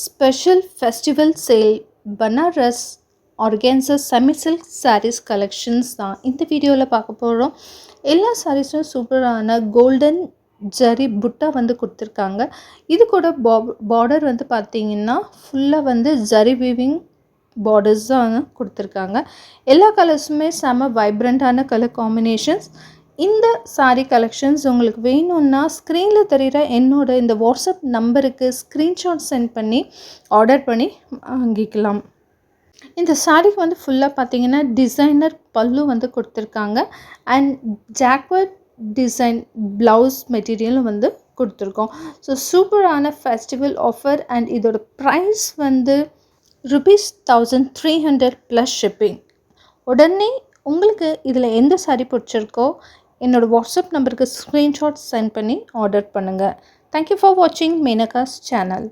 Special festival sale Banaras organza semi silk sarees collections தான் இந்த வீடியோவில் பார்க்க போகிறோம். எல்லா சாரீஸும் சூப்பரான கோல்டன் ஜரி புட்டா வந்து கொடுத்துருக்காங்க. இது கூட பார்டர் வந்து பார்த்தீங்கன்னா ஃபுல்லாக வந்து ஜரி வீவிங் பார்டர்ஸ் தான் கொடுத்துருக்காங்க. எல்லா கலர்ஸுமே செம வைப்ரண்ட்டான கலர் காம்பினேஷன்ஸ். இந்த சாரீ கலெக்ஷன்ஸ் உங்களுக்கு வேணும்னா ஸ்க்ரீனில் தெரிகிற என்னோட இந்த வாட்ஸ்அப் நம்பருக்கு ஸ்க்ரீன்ஷாட் சென்ட் பண்ணி ஆர்டர் பண்ணி வாங்கிக்கலாம். இந்த சாரீக்கு வந்து ஃபுல்லாக பார்த்தீங்கன்னா டிசைனர் பல்லு வந்து கொடுத்துருக்காங்க அண்ட் ஜாக்வர்ட் டிசைன் ப்ளவுஸ் மெட்டீரியலும் வந்து கொடுத்துருக்கோம். ஸோ சூப்பரான ஃபெஸ்டிவல் ஆஃபர் அண்ட் இதோட ப்ரைஸ் வந்து ₹1300 ப்ளஸ் ஷிப்பிங். உடனே உங்களுக்கு இதில் எந்த சாரீ பிடிச்சிருக்கோ என்னோடய வாட்ஸ்அப் நம்பருக்கு ஸ்க்ரீன்ஷாட் சென்ட் பண்ணி ஆர்டர் பண்ணுங்கள். தேங்க்யூ ஃபார் வாட்சிங் மேனகாஸ் சேனல்.